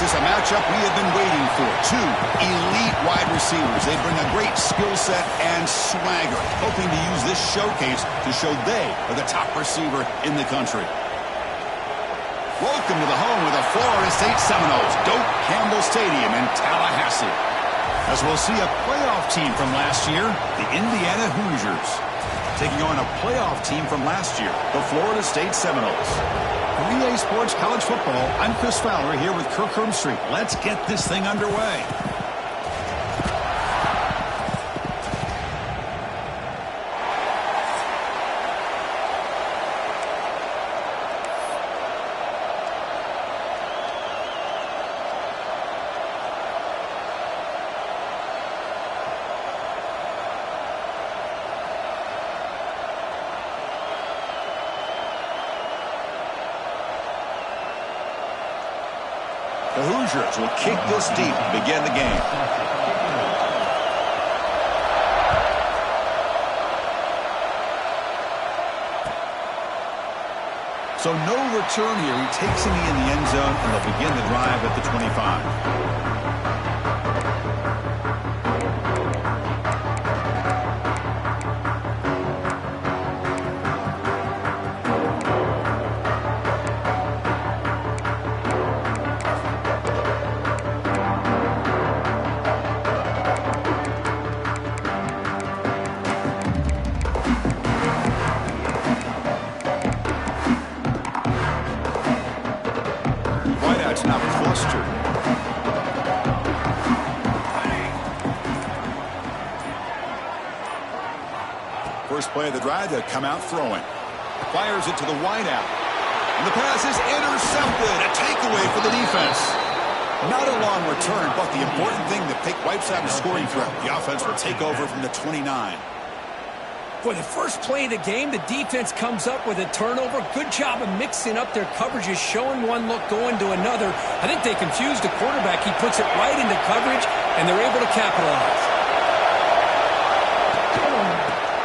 This is a matchup we have been waiting for. Two elite wide receivers. They bring a great skill set and swagger, hoping to use this showcase to show they are the top receiver in the country. Welcome to the home of the Florida State Seminoles, Doak Campbell Stadium in Tallahassee. As we'll see a playoff team from last year, the Indiana Hoosiers, taking on a playoff team from last year, the Florida State Seminoles. For EA Sports College Football, I'm Chris Fowler here with Kirk Herbstreit. Let's get this thing underway. The Hoosiers will kick this deep to begin the game. So no return here. He takes it in the end zone, and they'll begin the drive at the 25. Now clustered. First play of the drive to come out throwing. Fires it to the wideout. And the pass is intercepted. A takeaway for the defense. Not a long return, but the important thing that wipes out a scoring threat. The offense will take over from the 29. For the first play of the game, the defense comes up with a turnover. Good job of mixing up their coverages, showing one look, going to another. I think they confused the quarterback. He puts it right into coverage, and they're able to capitalize.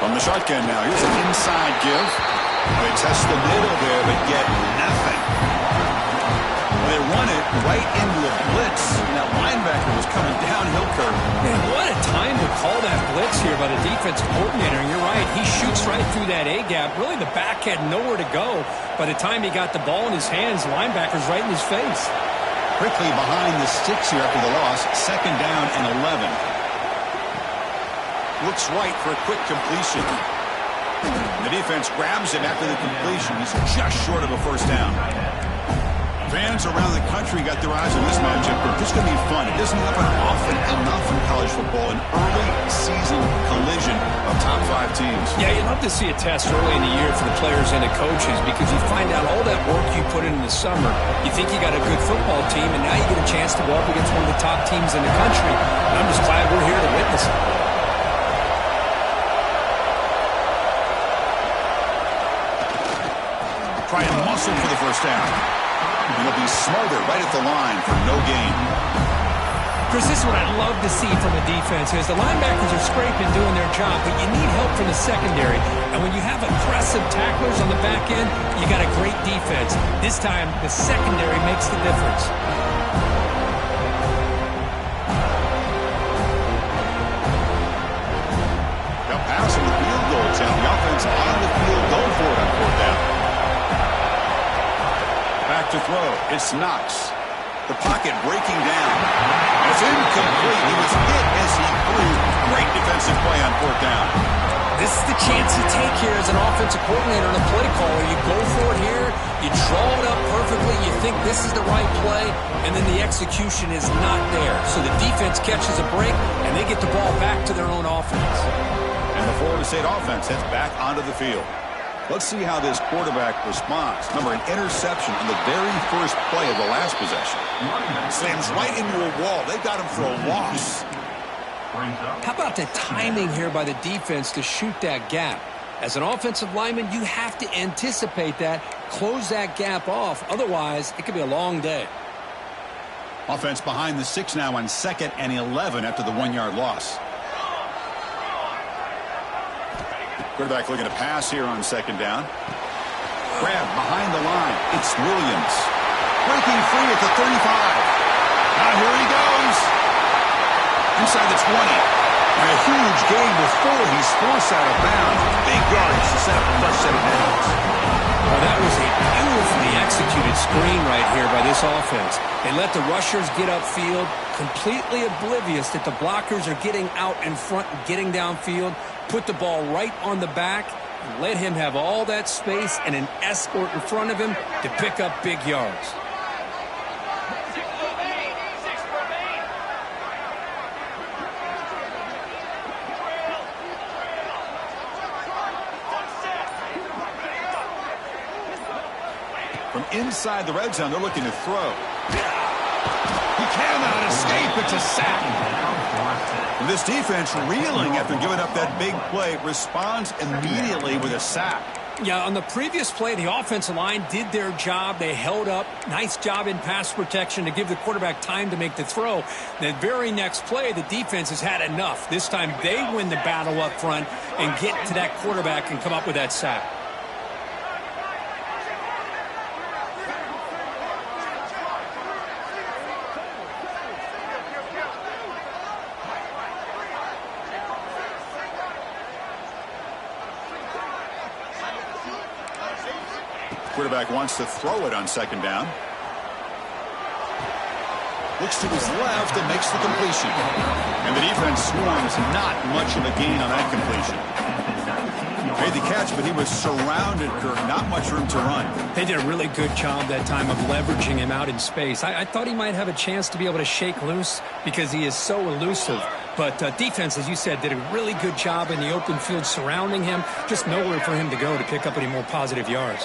From the shotgun now, here's an inside give. They test the middle there, but get nothing. They run it right into a blitz, and that linebacker was coming downhill curve. Man, what a time to call that blitz here by the defensive coordinator. And you're right, he shoots right through that A-gap. Really, the back had nowhere to go. By the time he got the ball in his hands, the linebacker's right in his face. Quickly behind the sticks here after the loss. Second down and 11. Looks right for a quick completion. The defense grabs him after the completion. He's just short of a first down. Fans around the country got their eyes on this matchup. This is going to be fun. It doesn't happen often enough in college football. An early season collision of top 5 teams. Yeah, you'd love to see a test early in the year for the players and the coaches because you find out all that work you put in the summer. You think you got a good football team, and now you get a chance to go up against one of the top teams in the country. And I'm just glad we're here to witness it. Try and muscle for the first down. And he'll be smarter right at the line for no gain. Chris, this is what I love to see from a defense is the linebackers are scraping, doing their job, but you need help from the secondary. And when you have aggressive tacklers on the back end, you got a great defense. This time, the secondary makes the difference. They'll pass on the field goal attempt. The offense on the field going for it on fourth down. Back to throw. It's Knox. The pocket breaking down. And it's incomplete. He was hit as he threw. Great defensive play on fourth down. This is the chance you take here as an offensive coordinator and a play caller. You go for it here. You draw it up perfectly. You think this is the right play. And then the execution is not there. So the defense catches a break, and they get the ball back to their own offense. And the Florida State offense heads back onto the field. Let's see how this quarterback responds. Remember, an interception on the very first play of the last possession. Slams right into a wall. They got him for a loss. How about the timing here by the defense to shoot that gap? As an offensive lineman, you have to anticipate that, close that gap off. Otherwise, it could be a long day. Offense behind the 6 now on 2nd and 11 after the 1-yard loss. Quarterback looking to pass here on 2nd down. Grab behind the line. It's Williams. Breaking free at the 35. Here he goes. Inside the 20. And a huge gain before he's forced out of bounds. Big yardage to set up a fresh set of downs. Well, that was a beautifully executed screen right here by this offense. They let the rushers get upfield, completely oblivious that the blockers are getting out in front and getting downfield, put the ball right on the back, and let him have all that space and an escort in front of him to pick up big yards. From inside the red zone, they're looking to throw. He cannot escape. It's a sack. And this defense, reeling after giving up that big play, responds immediately with a sack. Yeah, on the previous play, the offensive line did their job. They held up. Nice job in pass protection to give the quarterback time to make the throw. The very next play, the defense has had enough. This time they win the battle up front and get to that quarterback and come up with that sack. Quarterback wants to throw it on second down. Looks to his left and makes the completion. And the defense swarms not much of a gain on that completion. Made the catch, but he was surrounded, Kirk. Not much room to run. They did a really good job that time of leveraging him out in space. I thought he might have a chance to be able to shake loose because he is so elusive. But defense, as you said, did a really good job in the open field surrounding him. Just nowhere for him to go to pick up any more positive yards.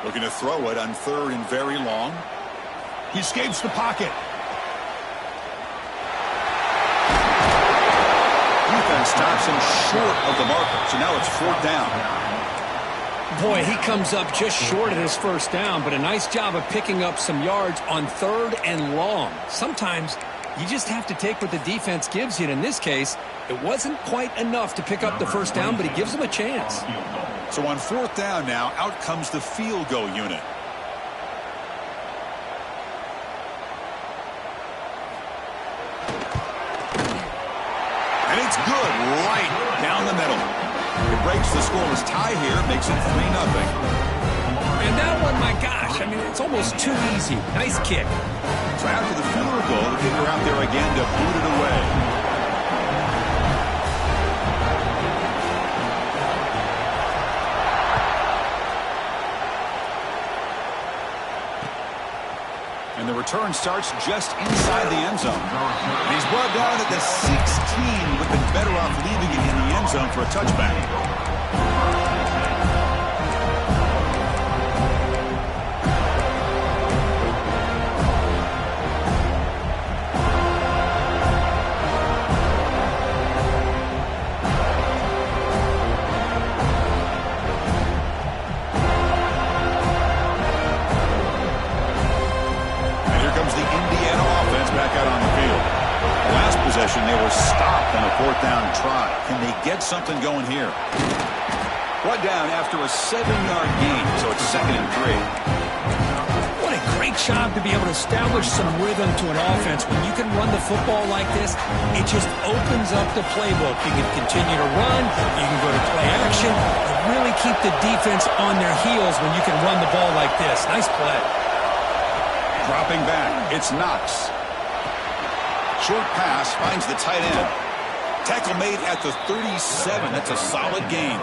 Looking to throw it on third and very long. He escapes the pocket. Defense stops him short of the marker. So now it's fourth down. Boy, he comes up just short of his first down, but a nice job of picking up some yards on third and long. Sometimes you just have to take what the defense gives you. And in this case, it wasn't quite enough to pick up the first down, but he gives them a chance. So on fourth down now, out comes the field goal unit. And it's good right down the middle. It breaks the scoreless tie here, makes it 3-0. And that one, my gosh, I mean, it's almost too easy. Nice kick. So after the field goal, the kicker out there again to boot it away. And the return starts just inside the end zone. And he's brought down at the 16. Would have been better off leaving it in the end zone for a touchback. They were stopped on a fourth down try. Can they get something going here? Brought down after a 7-yard gain, so it's 2nd and 3. What a great job to be able to establish some rhythm to an offense. When you can run the football like this, it just opens up the playbook. You can continue to run, you can go to play action, and really keep the defense on their heels when you can run the ball like this. Nice play. Dropping back, it's Knox. Short pass finds the tight end. Tackle made at the 37. That's a solid gain.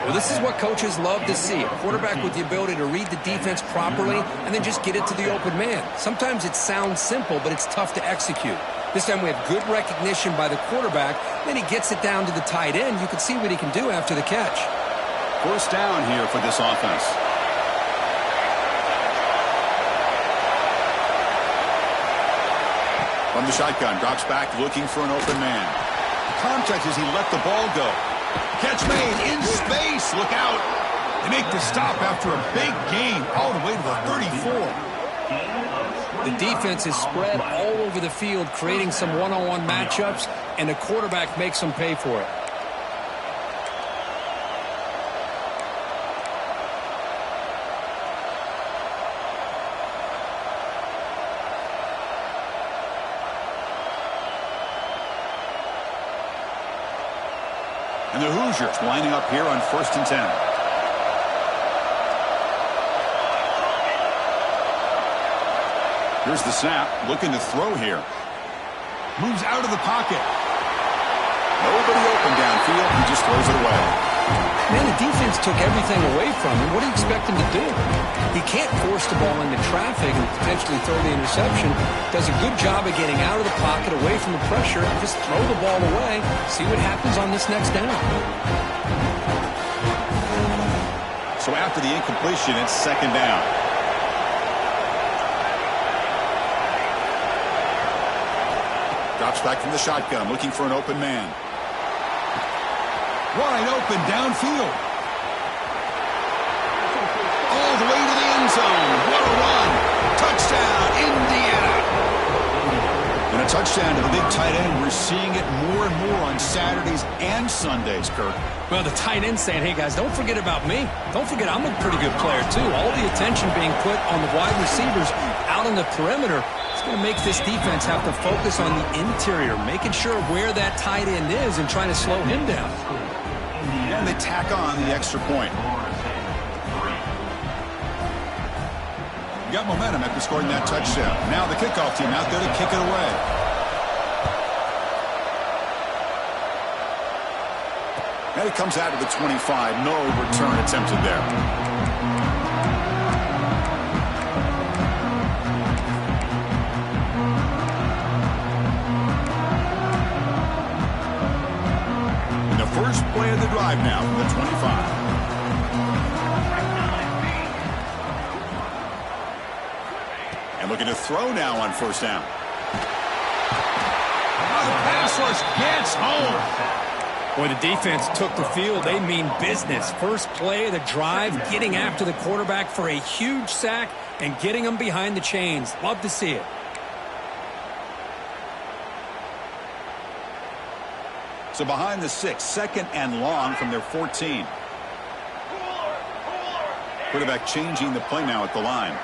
Well, this is what coaches love to see. A quarterback with the ability to read the defense properly and then just get it to the open man. Sometimes it sounds simple, but it's tough to execute. This time we have good recognition by the quarterback. Then he gets it down to the tight end. You can see what he can do after the catch. First down here for this offense. From the shotgun, drops back, looking for an open man. Contact as he let the ball go. Catch made in space. Look out. They make the stop after a big gain all the way to the 34. The defense is spread all over the field, creating some one-on-one matchups, and the quarterback makes them pay for it. And the Hoosiers lining up here on 1st and 10. Here's the snap, looking to throw here. Moves out of the pocket. Nobody open downfield, he just throws it away. Man, the defense took everything away from him. What do you expect him to do? He can't force the ball into traffic and potentially throw the interception. Does a good job of getting out of the pocket, away from the pressure, and just throw the ball away. See what happens on this next down. So after the incompletion, it's 2nd down. Drops back from the shotgun, looking for an open man. Wide open downfield. All the way to the end zone. What a run. Touchdown, Indiana. And a touchdown to the big tight end. We're seeing it more and more on Saturdays and Sundays, Kirk. Well, the tight end saying, hey, guys, don't forget about me. Don't forget I'm a pretty good player, too. All the attention being put on the wide receivers out on the perimeter. It's going to make this defense have to focus on the interior, making sure where that tight end is and trying to slow him down. And they tack on the extra point. Got momentum after scoring that touchdown. Now the kickoff team out there to kick it away. And it comes out to the 25. No return attempted there. First play of the drive now from the 25. And looking to throw now on 1st down. The pass rush gets home. Boy, the defense took the field. They mean business. First play of the drive, getting after the quarterback for a huge sack and getting him behind the chains. Love to see it. So behind the 6, 2nd and long from their 14. Quarterback changing the play now at the line.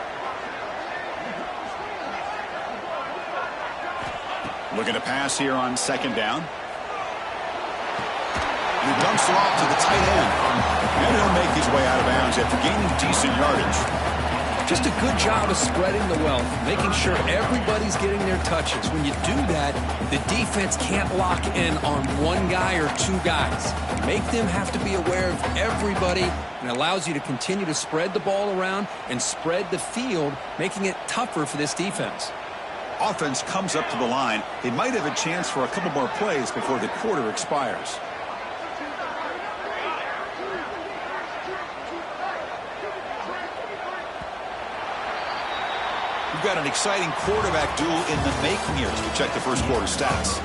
Looking to pass here on 2nd down. And he dumps it off to the tight end. And he'll make his way out of bounds after gaining decent yardage. Just a good job of spreading the wealth, making sure everybody's getting their touches. When you do that, the defense can't lock in on one guy or two guys. Make them have to be aware of everybody, and allows you to continue to spread the ball around and spread the field, making it tougher for this defense. Offense comes up to the line. They might have a chance for a couple more plays before the quarter expires. We've got an exciting quarterback duel in the making here as we check the first quarter stats.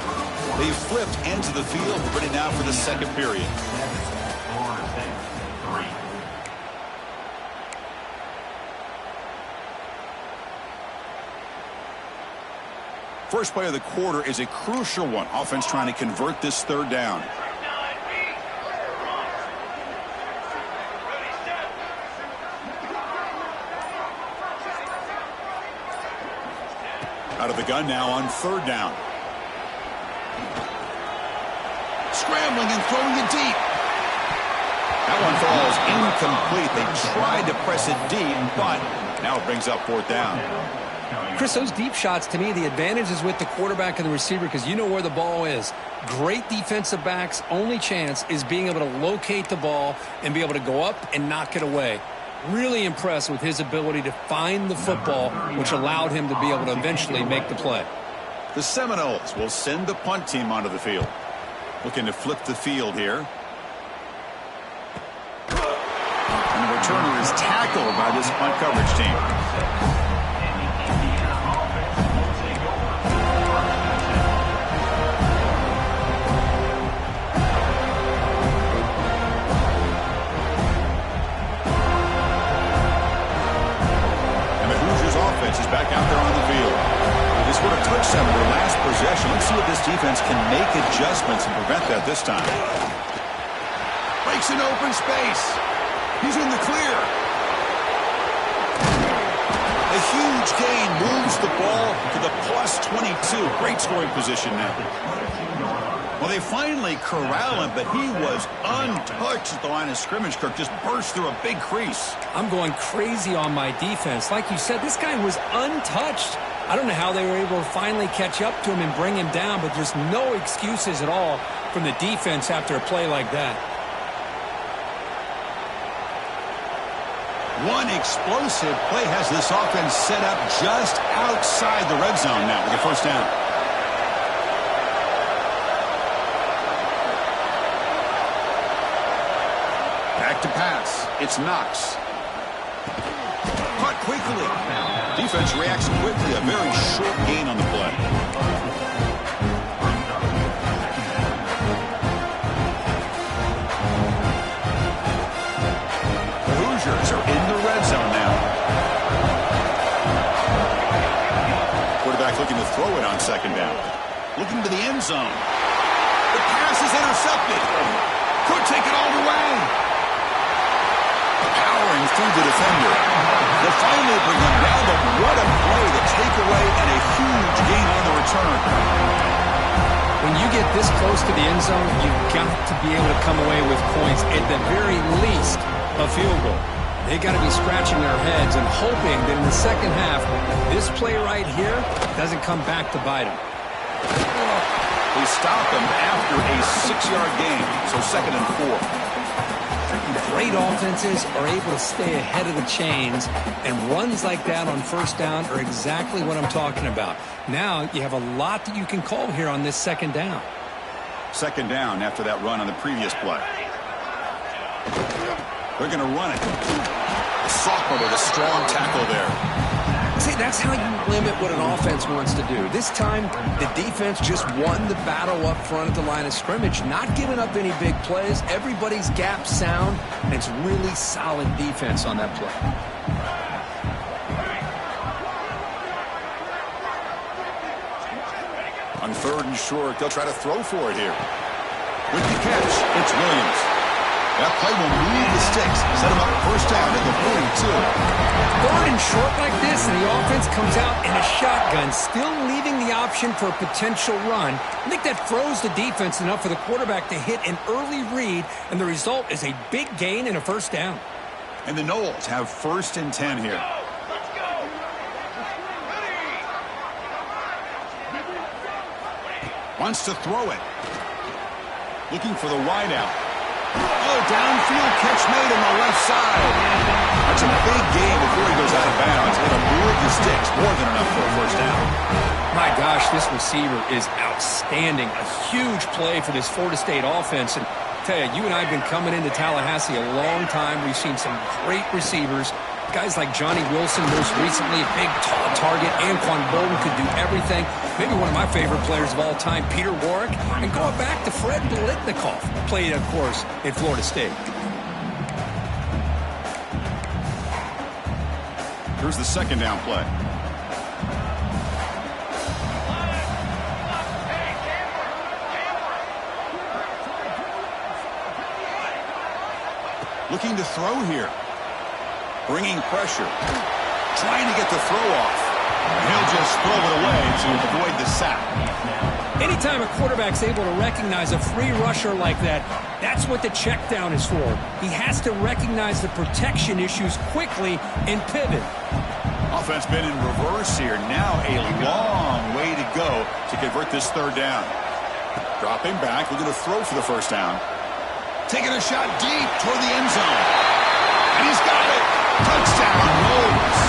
They've flipped ends of the field, ready now for the 2nd period. First play of the quarter is a crucial one. Offense trying to convert this 3rd down. Out of the gun now on 3rd down. Scrambling and throwing it deep. That one falls incomplete. They tried to press it deep, but now it brings up 4th down. Chris, those deep shots, to me, the advantage is with the quarterback and the receiver because you know where the ball is. Great defensive backs' only chance is being able to locate the ball and be able to go up and knock it away. Really impressed with his ability to find the football, which allowed him to be able to eventually make the play. The Seminoles will send the punt team onto the field. Looking to flip the field here. And the returner is tackled by this punt coverage team. Is back out there on the field. They scored a touchdown in their last possession. Let's see if this defense can make adjustments and prevent that this time. Breaks an open space. He's in the clear. A huge gain moves the ball to the +22. Great scoring position now. Well, they finally corral him, but he was untouched at the line of scrimmage. Kirk just burst through a big crease. I'm going crazy on my defense. Like you said, this guy was untouched. I don't know how they were able to finally catch up to him and bring him down, but there's no excuses at all from the defense after a play like that. One explosive play has this offense set up just outside the red zone now with a first down. Back to pass. It's Knox. Caught quickly. Defense reacts quickly. A very short gain on the play. The Hoosiers are in the red zone now. Quarterback looking to throw it on second down. Looking to the end zone. The pass is intercepted. Could take it all the way. Powering through the defender. They'll finally bring him down, but what a play, the takeaway, and a huge gain on the return. When you get this close to the end zone, you've got to be able to come away with points, at the very least, a field goal. They got to be scratching their heads and hoping that in the second half, this play right here doesn't come back to bite them. They stop him after a 6-yard gain, so 2nd and 4. Great offenses are able to stay ahead of the chains, and runs like that on first down are exactly what I'm talking about. Now you have a lot that you can call here on this second down. Second down after that run on the previous play. They're going to run it. A sophomore with a strong tackle there. See, that's how you limit what an offense wants to do. This time, the defense just won the battle up front at the line of scrimmage, not giving up any big plays. Everybody's gap sound, and it's really solid defense on that play. On 3rd and short, they'll try to throw for it here. With the catch, it's Williams. That play will move the sticks, set him up first down at the 42. 3rd and short like this, and the offense comes out in a shotgun, still leaving the option for a potential run. I think that throws the defense enough for the quarterback to hit an early read, and the result is a big gain and a first down. And the Noles have 1st and 10 here. Wants to throw it. Looking for the wideout. Oh, downfield catch made on the left side. That's a big gain before he goes out of bounds. It'll move the sticks, more than enough for a first down. My gosh, this receiver is outstanding. A huge play for this Florida State offense. And I tell you, you and I have been coming into Tallahassee a long time. We've seen some great receivers. Guys like Johnny Wilson, most recently, a big, tall target. Anquan Bolden could do everything. Maybe one of my favorite players of all time, Peter Warwick. And going back to Fred Biletnikoff, played, of course, in Florida State. Here's the second down play. Looking to throw here. Bringing pressure. Trying to get the throw off. And he'll just throw it away to avoid the sack. Anytime a quarterback's able to recognize a free rusher like that, that's what the check down is for. He has to recognize the protection issues quickly and pivot. Offense been in reverse here. Now a long way to go to convert this 3rd down. Dropping back, looking to throw for the first down. Taking a shot deep toward the end zone. And he's got it. Touchdown, Noles.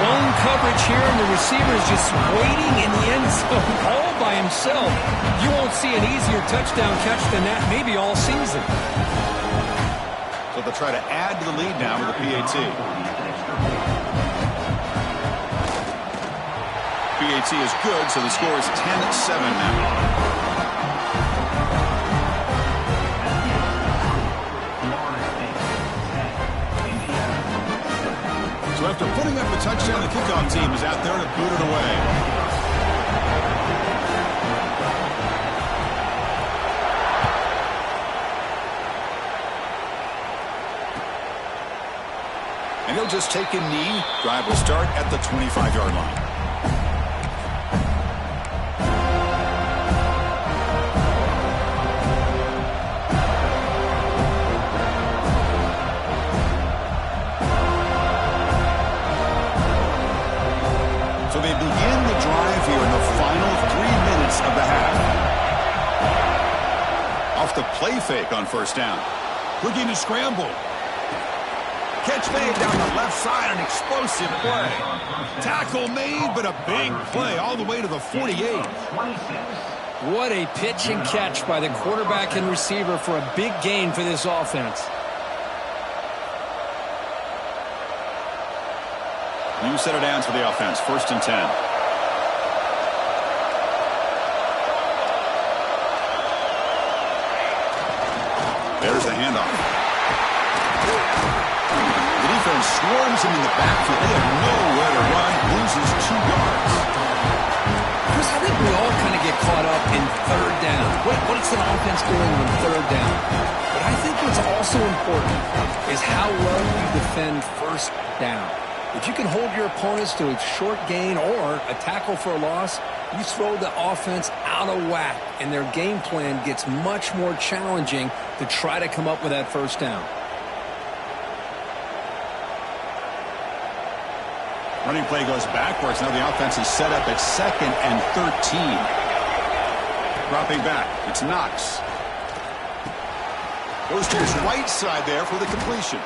Blown coverage here, and the receiver is just waiting in the end zone all by himself. You won't see an easier touchdown catch than that maybe all season. So they'll try to add to the lead now with the PAT. PAT is good, so the score is 10-7 now. So after putting up a touchdown, the kickoff team is out there to boot it away. And he'll just take a knee. Drive will start at the 25-yard line. play fake on first down. Looking to scramble. Catch made down the left side, an explosive play. Tackle made, but a big play all the way to the 48. What a pitch and catch by the quarterback and receiver for a big gain for this offense. New set of downs for the offense. 1st and 10. There's the handoff. The defense swarms him in the backfield. They have nowhere to run. Loses 2 yards. Chris, I think we all kind of get caught up in third down. What's an offense doing when third down? But I think what's also important is how well you defend first down. If you can hold your opponents to a short gain or a tackle for a loss, you throw the offense out of whack, and their game plan gets much more challenging to try to come up with that first down. Running play goes backwards. Now the offense is set up at 2nd and 13. Dropping back. It's Knox. Goes to his right side there for the completion.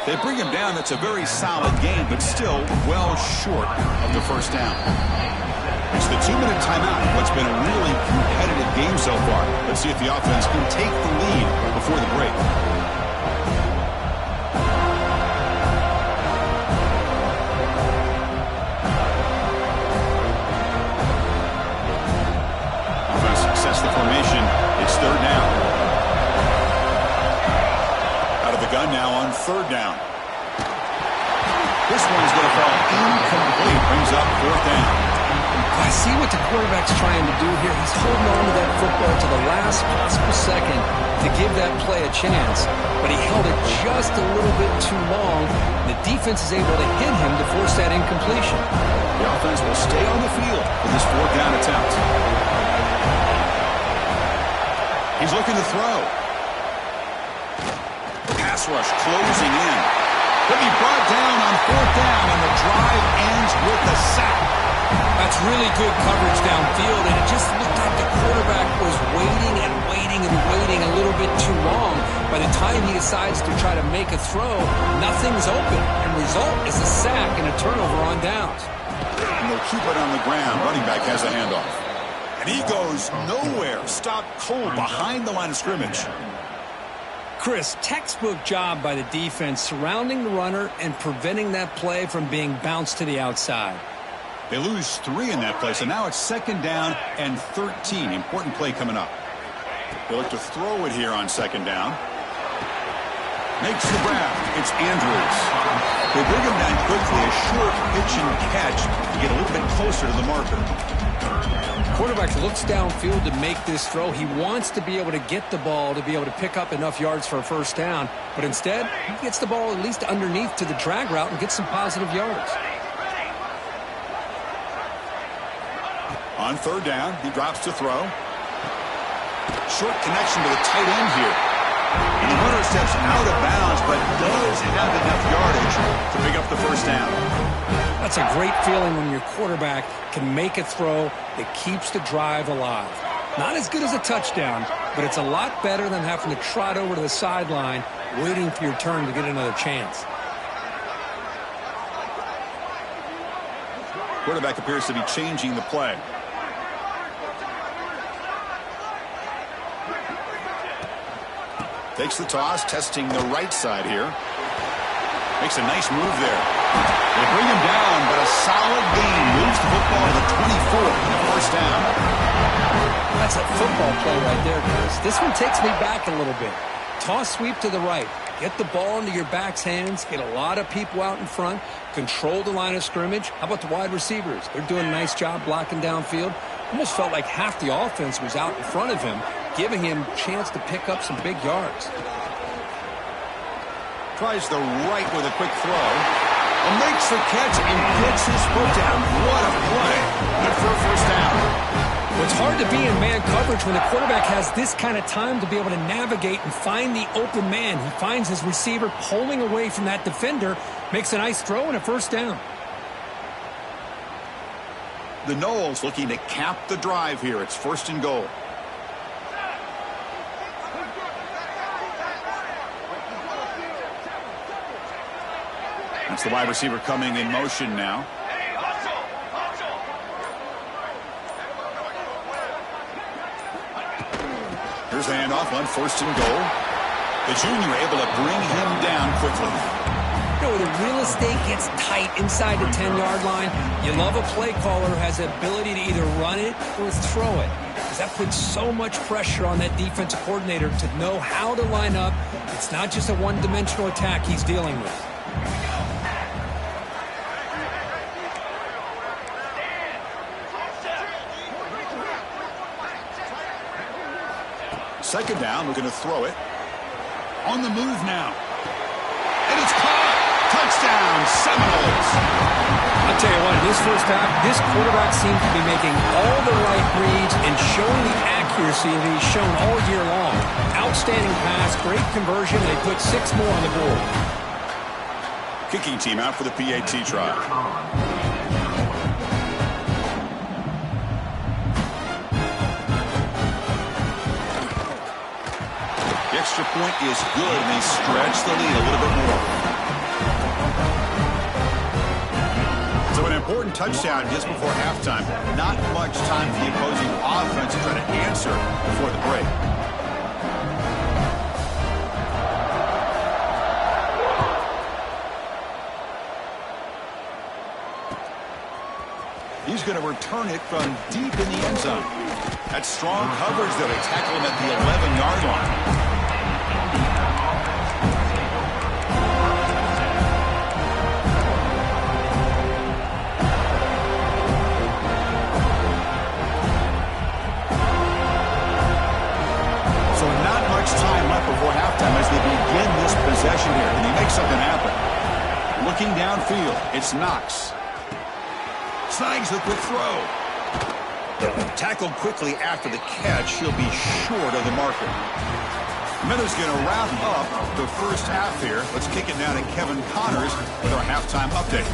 They bring him down. That's a very solid game, but still well short of the first down. It's the 2-minute timeout of what's been a really competitive game so far. Let's see if the offense can take the lead before the break. Offense success the formation. It's 3rd down. Out of the gun now on 3rd down. This one's going to fall incomplete. Brings up 4th down. I see what the quarterback's trying to do here. He's holding on to that football to the last possible second to give that play a chance. But he held it just a little bit too long. The defense is able to hit him to force that incompletion. The offense will stay on the field for this 4th down attempt. He's looking to throw. Pass rush closing in. He'll be brought down on 4th down, and the drive ends with a sack. That's really good coverage downfield, and it just looked like the quarterback was waiting and waiting and waiting a little bit too long. By the time he decides to try to make a throw, nothing's open, and the result is a sack and a turnover on downs. And they'll keep it on the ground. Running back has a handoff. And he goes nowhere. Stopped cold behind the line of scrimmage. Chris, textbook job by the defense surrounding the runner and preventing that play from being bounced to the outside. They lose 3 in that play, so now it's 2nd down and 13. Important play coming up. They look to throw it here on 2nd down. Makes the grab. It's Andrews. They bring him down quickly. A short pitch and catch to get a little bit closer to the marker. Quarterback looks downfield to make this throw. He wants to be able to get the ball to be able to pick up enough yards for a first down, but instead he gets the ball at least underneath to the drag route and gets some positive yards. On 3rd down, he drops to throw. Short connection to the tight end here. And the runner steps out of bounds, but does have enough yardage to pick up the first down. That's a great feeling when your quarterback can make a throw that keeps the drive alive. Not as good as a touchdown, but it's a lot better than having to trot over to the sideline waiting for your turn to get another chance. Quarterback appears to be changing the play. Takes the toss, testing the right side here. Makes a nice move there. They bring him down, but a solid gain moves the football to the 24 and a first down. That's a football play right there, Chris. This one takes me back a little bit. Toss sweep to the right. Get the ball into your back's hands. Get a lot of people out in front. Control the line of scrimmage. How about the wide receivers? They're doing a nice job blocking downfield. Almost felt like half the offense was out in front of him, giving him a chance to pick up some big yards. Tries the right with a quick throw. And makes the catch and gets his foot down. What a play. Good for a first down. Well, it's hard to be in man coverage when the quarterback has this kind of time to be able to navigate and find the open man. He finds his receiver pulling away from that defender, makes a nice throw and a first down. The Noles looking to cap the drive here. It's 1st and goal. That's the wide receiver coming in motion now. Here's the handoff on 1st and goal. The junior able to bring him down quickly. You know, when the real estate gets tight inside the 10-yard line, you love a play caller who has the ability to either run it or throw it. Because that puts so much pressure on that defensive coordinator to know how to line up. It's not just a one-dimensional attack he's dealing with. Second down, we're going to throw it. On the move now. And it's caught. Touchdown, Seminoles. I'll tell you what, in this first half, this quarterback seems to be making all the right reads and showing the accuracy that he's shown all year long. Outstanding pass, great conversion. They put 6 more on the board. Kicking team out for the PAT try. Extra point is good, and they stretch the lead a little bit more. So an important touchdown just before halftime. Not much time for the opposing offense to try to answer before the break. He's going to return it from deep in the end zone. That's strong coverage there. They tackle him at the 11-yard line. Time left before halftime as they begin this possession here. And he makes something happen. Looking downfield, it's Knox. Snags the quick throw. Tackled quickly after the catch. He'll be short of the marker. Miller's going to wrap up the first half here. Let's kick it now to Kevin Connors with our halftime update.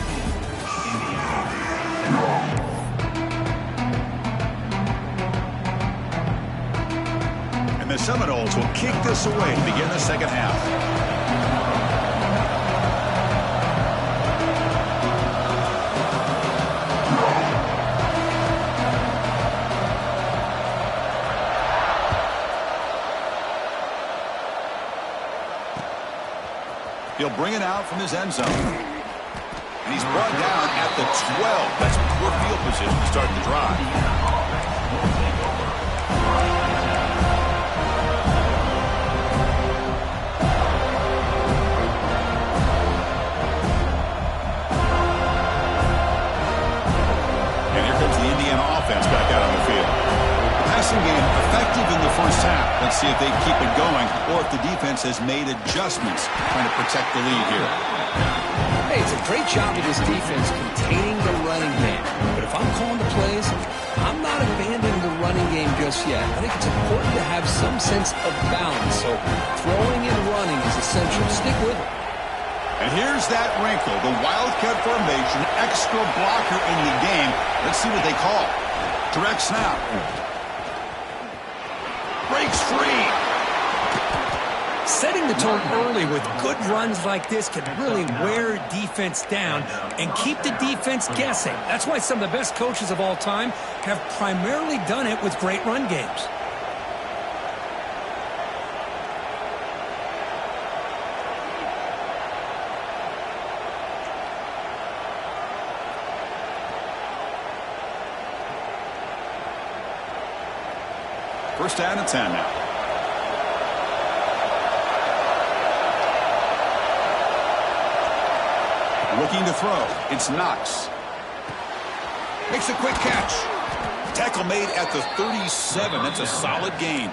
And the Seminoles will kick this away to begin the second half. He'll bring it out from his end zone. And he's brought down at the 12. That's poor field position to start the drive. Offense back out on the field. Passing game effective in the first half. Let's see if they keep it going or if the defense has made adjustments trying to protect the lead here. Hey, it's a great job of this defense containing the running game. But if I'm calling the plays, I'm not abandoning the running game just yet. I think it's important to have some sense of balance. So throwing and running is essential. Stick with it. And here's that wrinkle, the Wildcat formation, extra blocker in the game. Let's see what they call. Direct snap. Breaks free. Setting the tone early with good runs like this can really wear defense down and keep the defense guessing. That's why some of the best coaches of all time have primarily done it with great run games. First down and 10 now. Looking to throw. It's Knox. Makes a quick catch. Tackle made at the 37. That's a solid gain.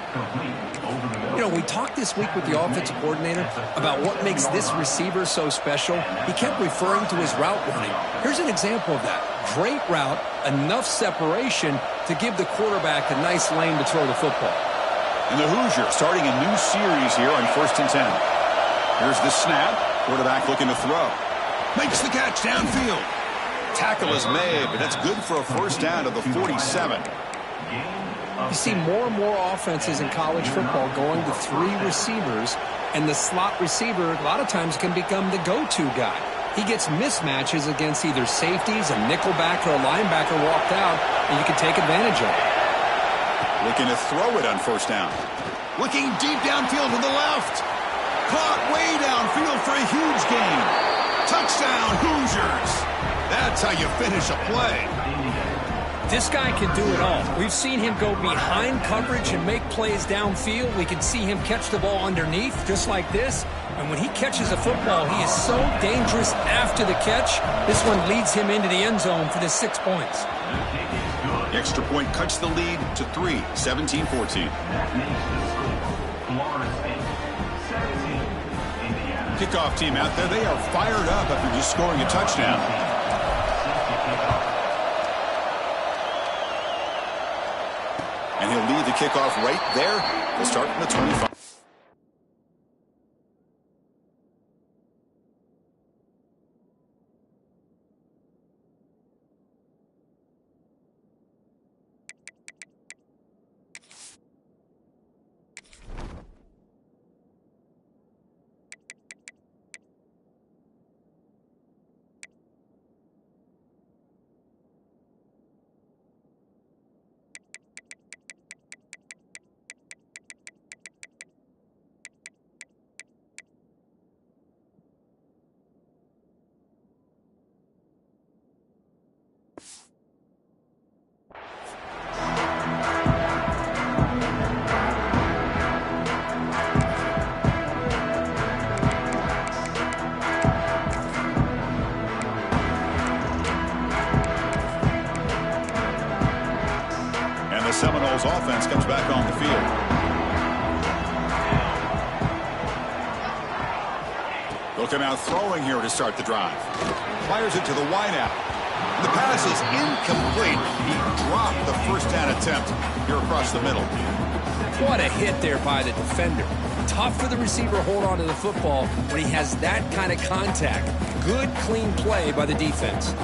You know, we talked this week with the offensive coordinator about what makes this receiver so special. He kept referring to his route running. Here's an example of that. Great route, enough separation to give the quarterback a nice lane to throw the football. And the Hoosiers starting a new series here on 1st and 10. Here's the snap. Quarterback looking to throw. Makes the catch downfield. Tackle is made, but that's good for a first down to the 47. You see more and more offenses in college football going to 3 receivers, and the slot receiver a lot of times can become the go-to guy. he gets mismatches against either safeties, a nickelback, or a linebacker walked out, and you can take advantage of it. Looking to throw it on first down. Looking deep downfield to the left. Caught way downfield for a huge gain. Touchdown, Hoosiers. That's how you finish a play. This guy can do it all. We've seen him go behind coverage and make plays downfield. We can see him catch the ball underneath, just like this. And when he catches a football, he is so dangerous after the catch. This one leads him into the end zone for the 6 points. The extra point cuts the lead to 3, 17-14. Kickoff team out there, they are fired up after just scoring a touchdown. And he'll lead the kickoff right there. They'll start from the 25. Seminoles offense comes back on the field. They'll come out throwing here to start the drive. Fires it to the wideout. The pass is incomplete. He dropped the first down attempt here across the middle. What a hit there by the defender. Tough for the receiver to hold on to the football when he has that kind of contact. Good, clean play by the defense.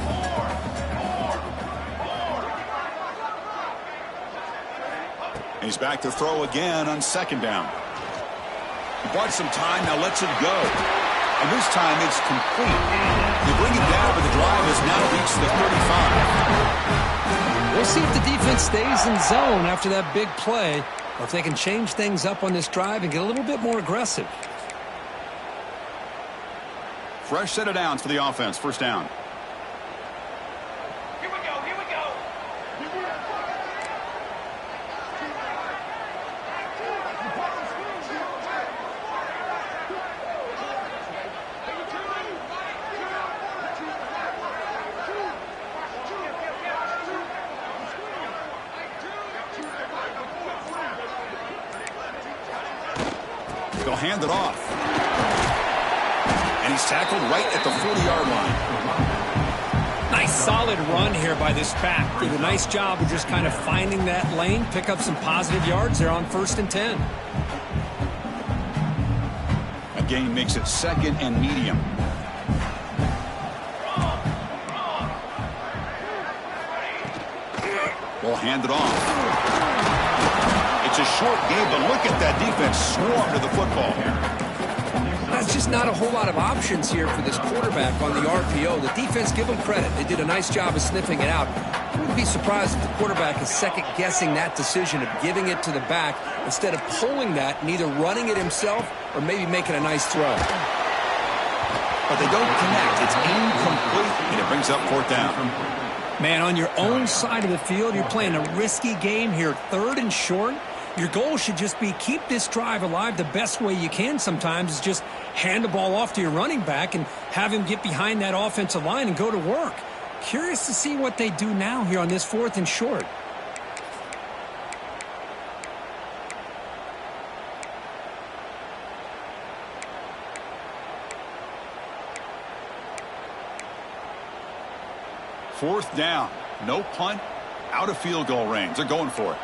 He's back to throw again on second down. He bought some time, now lets it go. And this time it's complete. They bring it down, but the drive has now reached the 35. We'll see if the defense stays in zone after that big play, or if they can change things up on this drive and get a little bit more aggressive. Fresh set of downs for the offense. First down. They'll hand it off. And he's tackled right at the 40-yard line. Nice solid run here by this back. Did a nice job of just kind of finding that lane, pick up some positive yards there on 1st and 10. A gain makes it second and medium. We'll hand it off. It's a short game, but look at that defense swarm to the football here. That's just not a whole lot of options here for this quarterback on the RPO. The defense, give them credit. They did a nice job of sniffing it out. I wouldn't be surprised if the quarterback is second-guessing that decision of giving it to the back instead of pulling that and either running it himself or maybe making a nice throw. But they don't connect. It's incomplete, and it brings up 4th down. Man, on your own side of the field, you're playing a risky game here, 3rd and short. Your goal should just be keep this drive alive the best way you can sometimes is just hand the ball off to your running back and have him get behind that offensive line and go to work. Curious to see what they do now here on this 4th and short. Fourth down. No punt. Out of field goal range. They're going for it.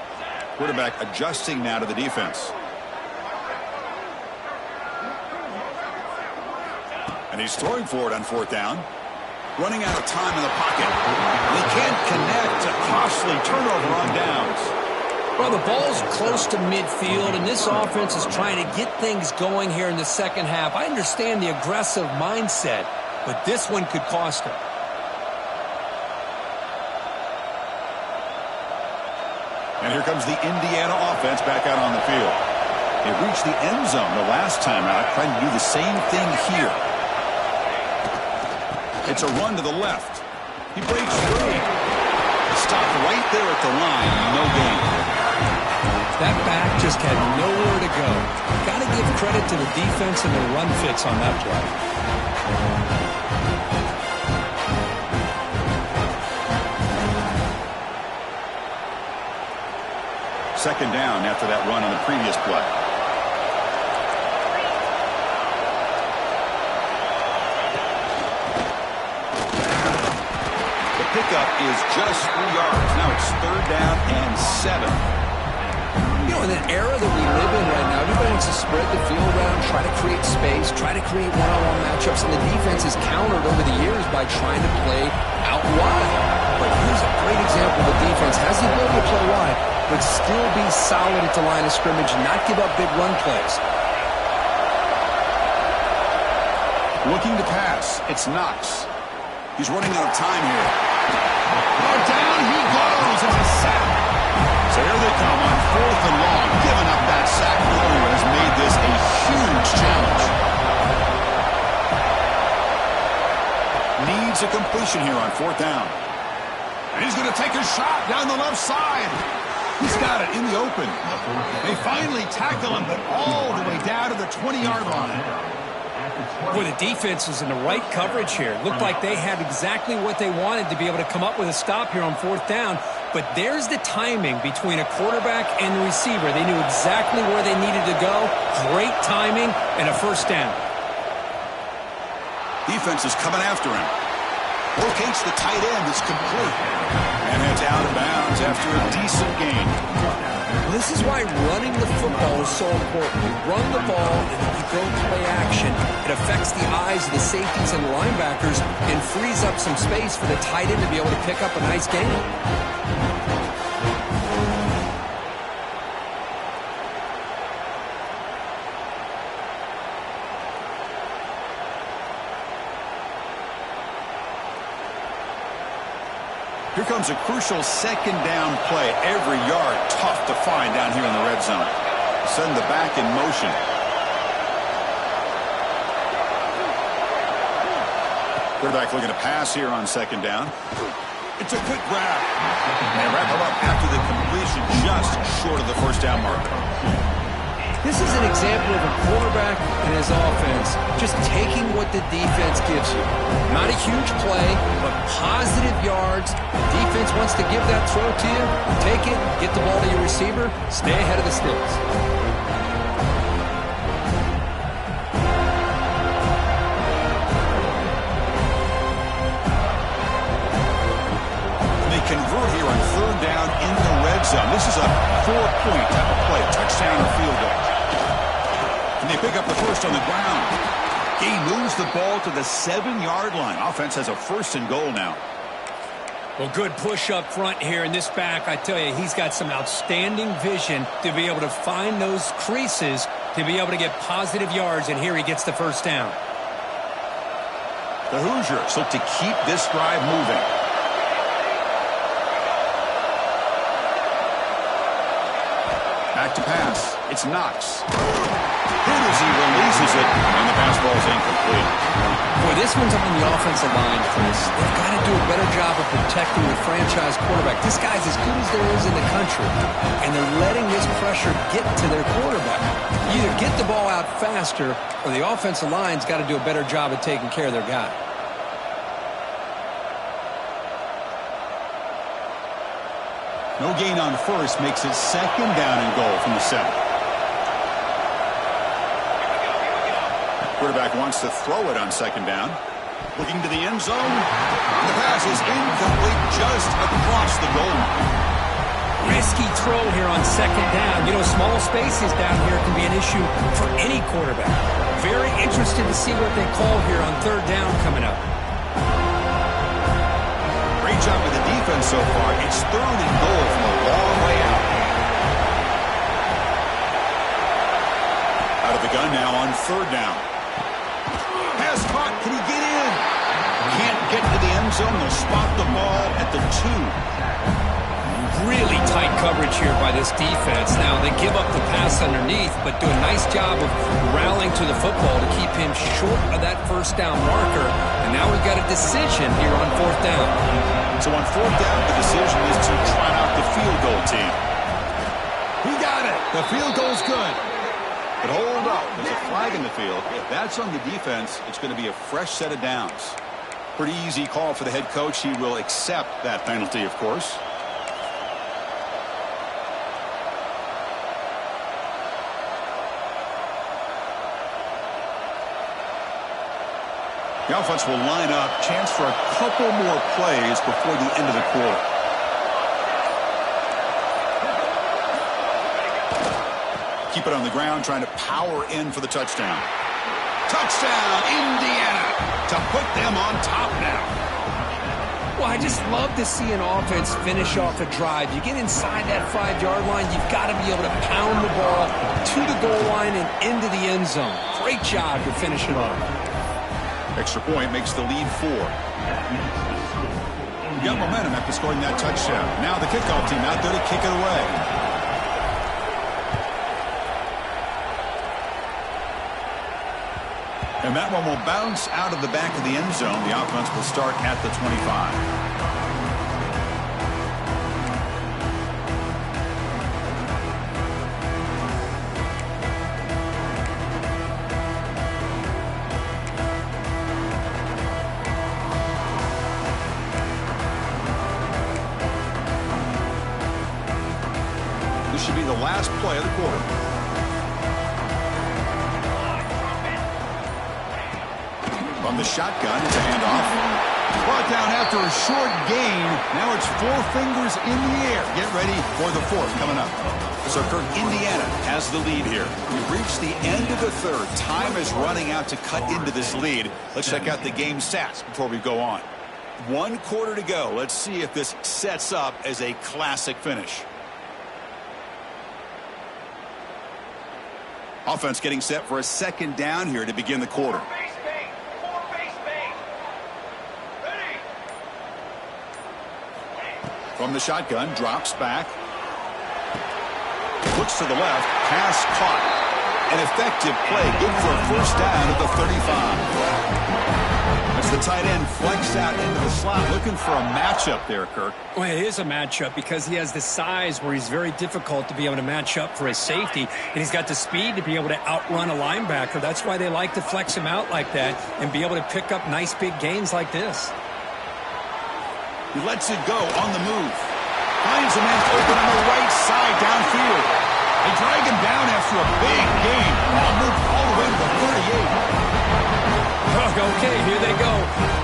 Quarterback adjusting now to the defense. And he's throwing for it on 4th down. Running out of time in the pocket. And he can't connect. A costly turnover on downs. Well, the ball's close to midfield, and this offense is trying to get things going here in the second half. I understand the aggressive mindset, but this one could cost him. And here comes the Indiana offense back out on the field. They reached the end zone the last time out, trying to do the same thing here. It's a run to the left. He breaks free. Stopped right there at the line. No gain. That back just had nowhere to go. Got to give credit to the defense and their run fits on that play. Second down after that run on the previous play. The pickup is just 3 yards. Now it's third down and 7. You know, in an era that we live in right now, everybody wants to spread the field around, try to create space, try to create one-on-one matchups, and the defense is countered over the years by trying to play out wide. But here's a great example of the defense has the ability to play wide, but still be solid at the line of scrimmage and not give up big run plays. Looking to pass. It's Knox. He's running out of time here. Down he goes. It's a sack. So here they come on 4th and long. Giving up that sack earlier has made this a huge challenge. Needs a completion here on 4th down. And he's going to take a shot down the left side. He's got it in the open. They finally tackle him, but all the way down to the 20-yard line. Boy, the defense was in the right coverage here. Looked like they had exactly what they wanted to be able to come up with a stop here on 4th down. But there's the timing between a quarterback and the receiver. They knew exactly where they needed to go. Great timing and a first down. Defense is coming after him. Locates the tight end. It's complete. And it's out of bounds after a decent gain. Well, this is why running the football is so important. You run the ball and then you go play action. It affects the eyes of the safeties and linebackers and frees up some space for the tight end to be able to pick up a nice gain. Here comes a crucial second down play. Every yard tough to find down here in the red zone. Send the back in motion. Quarterback looking to pass here on second down. It's a quick grab. And wrap him up after the completion, just short of the first down marker. This is an example of a quarterback and his offense just taking what the defense gives you. Not a huge play, but positive yards. The defense wants to give that throw to you. Take it, get the ball to your receiver, stay ahead of the sticks. They convert here on third down in the red zone. This is a 4-point type of play, touchdown or field goal. And they pick up the first on the ground. He moves the ball to the 7-yard line. Offense has a 1st and goal now. Well, good push up front here in this back. I tell you, he's got some outstanding vision to be able to find those creases to be able to get positive yards, and here he gets the first down. The Hoosiers look to keep this drive moving. Back to pass. It's Knox. Good as he releases it, and the pass ball is incomplete. Boy, this one's on the offensive line, Chris. They've got to do a better job of protecting the franchise quarterback. This guy's as good as there is in the country, and they're letting this pressure get to their quarterback. You either get the ball out faster, or the offensive line's got to do a better job of taking care of their guy. No gain on first makes it second down and goal from the 7. Quarterback wants to throw it on second down. Looking to the end zone. The pass is incomplete just across the goal line. Risky throw here on second down. You know, small spaces down here can be an issue for any quarterback. Very interested to see what they call here on third down coming up. Great job with the defense so far. It's third and goal from a long way out. Out of the gun now on third down. Pass caught. Can he get in? zone. They'll spot the ball at the 2. Really tight coverage here by this defense. Now, they give up the pass underneath, but do a nice job of rallying to the football to keep him short of that first down marker. And now we've got a decision here on 4th down. So on 4th down, the decision is to try out the field goal team. He got it. The field goal's good. But hold up. There's a flag in the field. If that's on the defense, it's going to be a fresh set of downs. Pretty easy call for the head coach. He will accept that penalty, of course. The offense will line up. Chance for a couple more plays before the end of the quarter. Keep it on the ground, trying to power in for the touchdown. Touchdown, Indiana, to put them on top now. Well, I just love to see an offense finish off a drive. You get inside that 5-yard line, you've got to be able to pound the ball to the goal line and into the end zone. Great job to finish it off. Extra point makes the lead 4. Got momentum after scoring that touchdown. Now the kickoff team out there to kick it away. And that one will bounce out of the back of the end zone. The offense will start at the 25. This should be the last play of the quarter. From the shotgun, it's a handoff. Brought down after a short gain. Now it's 4 fingers in the air. Get ready for the 4th coming up. So, Kirk, Indiana has the lead here. We've reached the end of the 3rd. Time is running out to cut into this lead. Let's check out the game stats before we go on. 1 quarter to go. Let's see if this sets up as a classic finish. Offense getting set for a 2nd down here to begin the quarter. From the shotgun, drops back. Looks to the left, pass caught. An effective play, good for a 1st down at the 35. As the tight end flex out into the slot, looking for a matchup there, Kirk. Well, it is a matchup because he has the size where he's very difficult to be able to match up for a safety, and he's got the speed to be able to outrun a linebacker. That's why they like to flex him out like that and be able to pick up nice big gains like this. He lets it go on the move. Finds a man open on the right side downfield. They drag him down after a big gain. Ball moved all the way to the 38. Okay, here they go.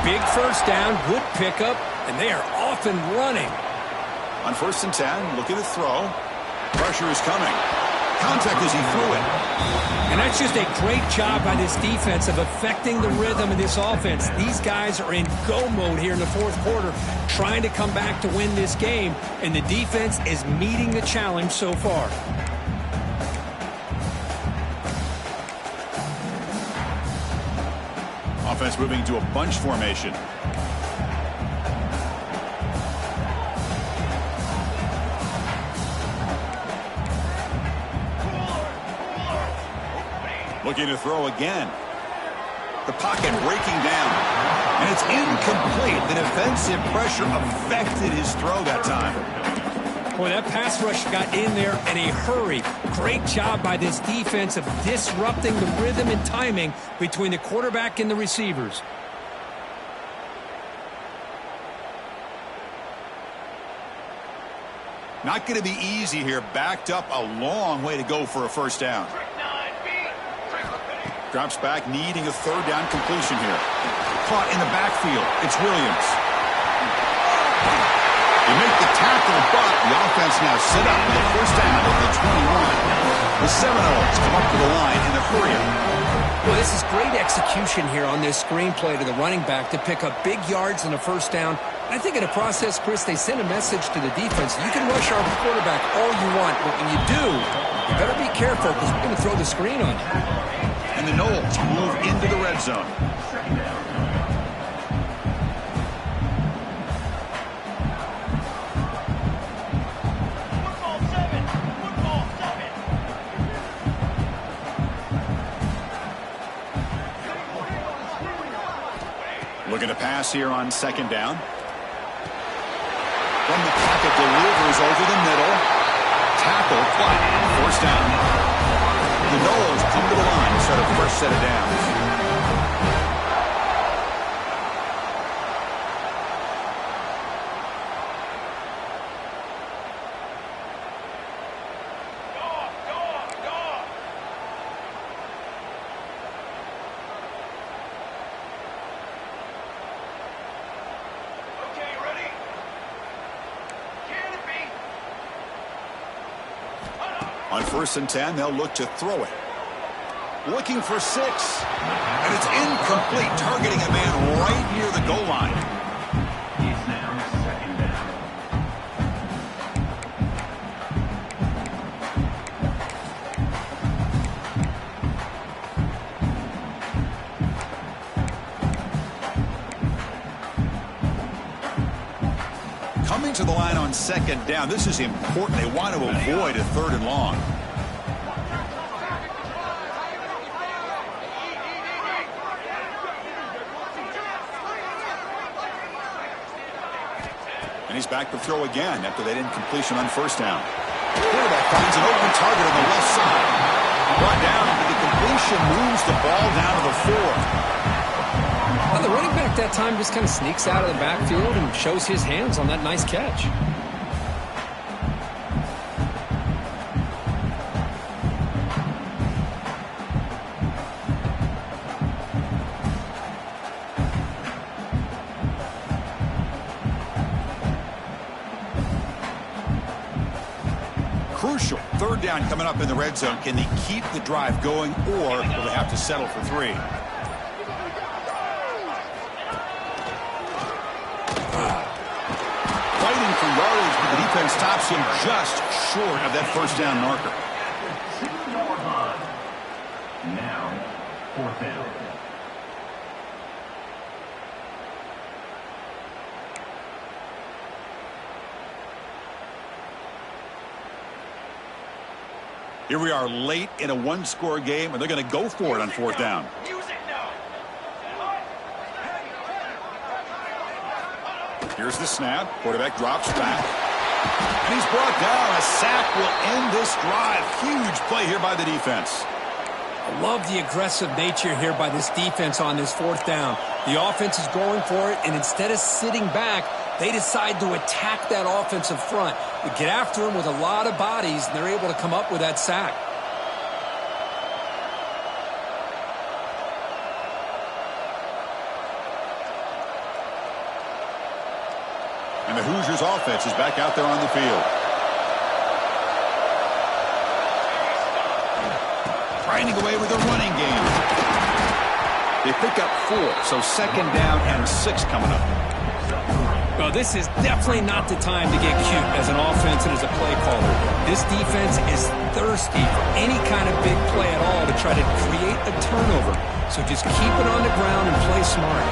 Big 1st down, good pickup, and they are off and running. On 1st and 10, looking to throw. Pressure is coming. Contact as he threw it. And that's just a great job by this defense of affecting the rhythm of this offense. These guys are in go mode here in the 4th quarter, trying to come back to win this game, and the defense is meeting the challenge so far. Offense moving to a bunch formation. Looking to throw again. The pocket breaking down. And it's incomplete. The defensive pressure affected his throw that time. Boy, that pass rush got in there in a hurry. Great job by this defense of disrupting the rhythm and timing between the quarterback and the receivers. Not going to be easy here. Backed up a long way to go for a 1st down. Drops back, needing a 3rd down completion here. Caught in the backfield. It's Williams. They make the tackle, but the offense now set up with the 1st down at the 21. The Seminoles come up to the line in a hurry. Well, this is great execution here on this screenplay to the running back to pick up big yards in the 1st down. I think in the process, Chris, they send a message to the defense. You can rush our quarterback all you want, but when you do, you better be careful because we're going to throw the screen on you. And the Noles move into the red zone. Looking to pass here on second down. From the pocket, delivers over the middle. Tackle, but forced down. The Nolos come to the line to start a first set of downs. On 1st and 10, they'll look to throw it. Looking for 6. And it's incomplete, targeting a man right near the goal line. He's now second down. Coming to the line on second down. This is important. They want to avoid a 3rd and long. And he's back to throw again after that incompletion on 1st down. Quarterback finds an open target on the left side. Brought down, the completion moves the ball down to the 4. Well, the running back that time just kind of sneaks out of the backfield and shows his hands on that nice catch. Crucial 3rd down coming up in the red zone. Can they keep the drive going, or will they have to settle for 3? Fighting for yardage, but the defense stops him just short of that 1st down marker. 6-yard line. Now, 4th down. Here we are late in a 1-score game, and they're going to go for it on 4th down. Here's the snap. Quarterback drops back. And he's brought down. A sack will end this drive. Huge play here by the defense. I love the aggressive nature here by this defense on this 4th down. The offense is going for it, and instead of sitting back, they decide to attack that offensive front. They get after him with a lot of bodies, and they're able to come up with that sack. And the Hoosiers offense is back out there on the field. Grinding away with a running game. They pick up 4, so 2nd down and 6 coming up. Well, this is definitely not the time to get cute as an offense and as a play caller. This defense is thirsty for any kind of big play at all to try to create a turnover. So just keep it on the ground and play smart.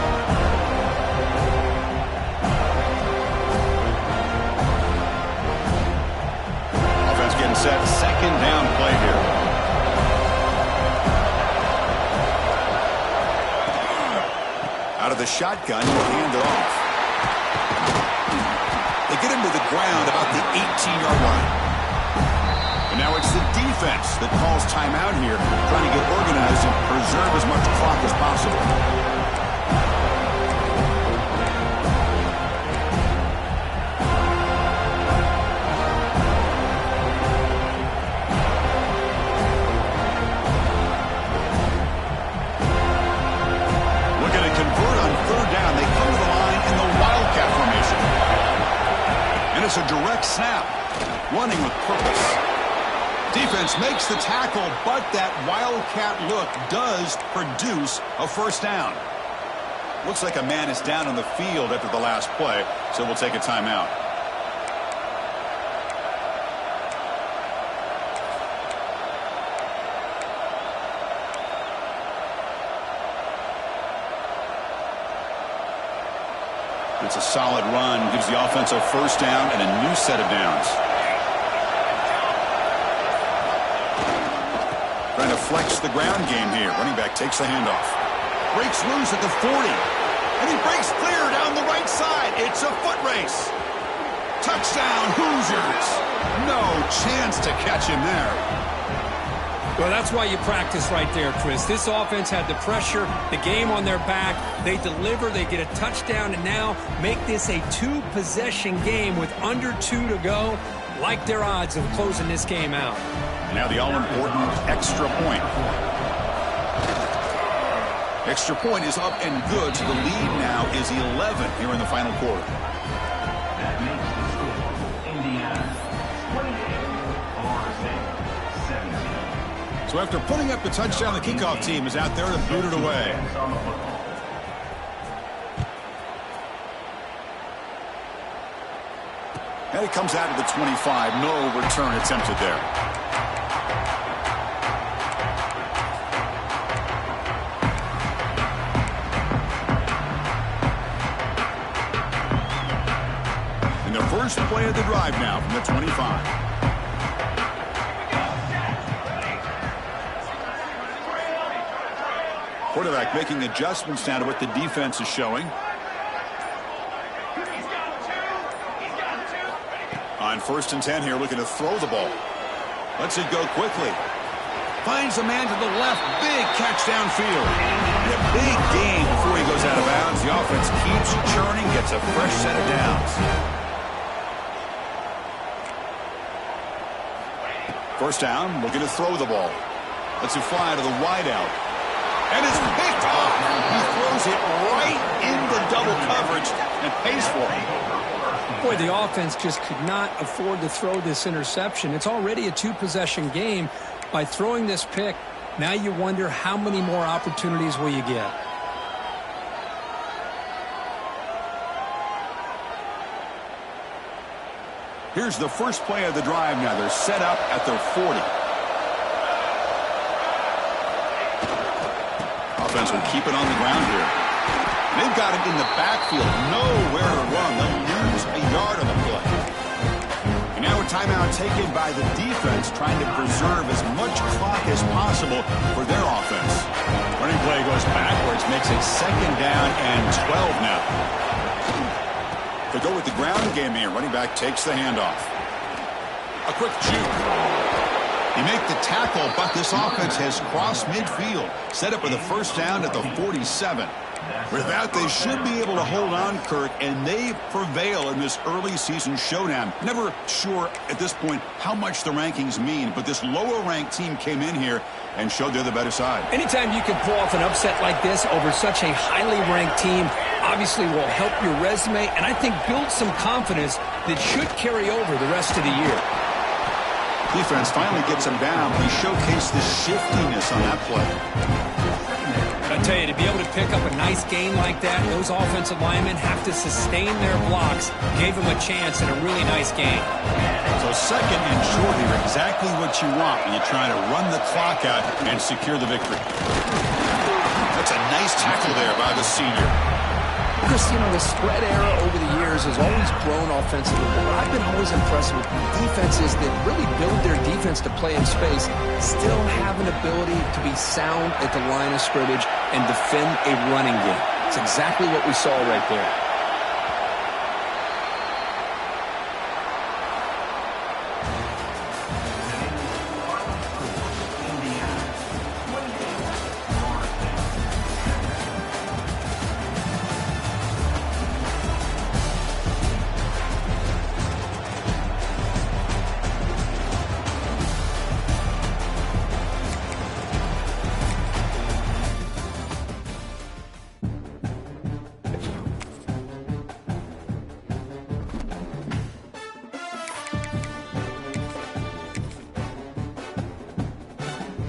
Offense getting set. 2nd down play here. Out of the shotgun, he'll hand it off. They get him to the ground about the 18-yard line. And now it's the defense that calls timeout here, trying to get organized and preserve as much clock as possible. Looking to convert on 3rd down. They come to the line in the Wildcat formation. And it's a direct snap, running with purpose. Defense makes the tackle, but that Wildcat look does produce a 1st down. Looks like a man is down on the field after the last play, so we'll take a timeout. It's a solid run, gives the offense a 1st down and a new set of downs. Trying to flex the ground game here. Running back takes the handoff. Breaks loose at the 40. And he breaks clear down the right side. It's a foot race. Touchdown, Hoosiers. No chance to catch him there. Well, that's why you practice right there, Chris. This offense had the pressure, the game on their back. They deliver, they get a touchdown, and now make this a two-possession game with under 2 to go. Like their odds of closing this game out. Now the all-important extra point. Extra point is up and good, so the lead now is 11 here in the final quarter. That makes the score Indiana 28, Florida State 17. So after putting up the touchdown, the kickoff team is out there to boot it away. On the football. And it comes out of the 25. No return attempted there. And the first play of the drive now from the 25. Quarterback making adjustments now to what the defense is showing. On 1st and 10 here, looking to throw the ball. Lets it go quickly. Finds a man to the left. Big catch downfield. And a big gain before he goes out of bounds. The offense keeps churning, gets a fresh set of downs. First down, looking to throw the ball. Lets it fly to the wideout. And it's picked off. He throws it right into double coverage and pays for it. Boy, the offense just could not afford to throw this interception. It's already a two-possession game. By throwing this pick, now you wonder how many more opportunities will you get. Here's the first play of the drive now. They're set up at their 40. Offense will keep it on the ground here. They've got it in the backfield. Nowhere to run. They'll lose a yard on the play. And now a timeout taken by the defense, trying to preserve as much clock as possible for their offense. Running play goes backwards, makes it 2nd down and 12 now. They go with the ground game here. Running back takes the handoff. A quick juke. You make the tackle, but this offense has crossed midfield. Set up with a first down at the 47. With that, they should be able to hold on, Kirk, and they prevail in this early season showdown. Never sure at this point how much the rankings mean, but this lower-ranked team came in here and showed they're the better side. Anytime you can pull off an upset like this over such a highly ranked team, obviously will help your resume, and I think build some confidence that should carry over the rest of the year. Defense finally gets him down. He showcased the shiftiness on that play. I tell you, to be able to pick up a nice gain like that, those offensive linemen have to sustain their blocks. Gave him a chance in a really nice game. So 2nd and short here, exactly what you want when you're trying to run the clock out and secure the victory. That's a nice tackle there by the senior. Chris, you know, the spread era over the years has always grown offensively, but I've been always impressed with defenses that really build their defense to play in space, still have an ability to be sound at the line of scrimmage and defend a running game. It's exactly what we saw right there.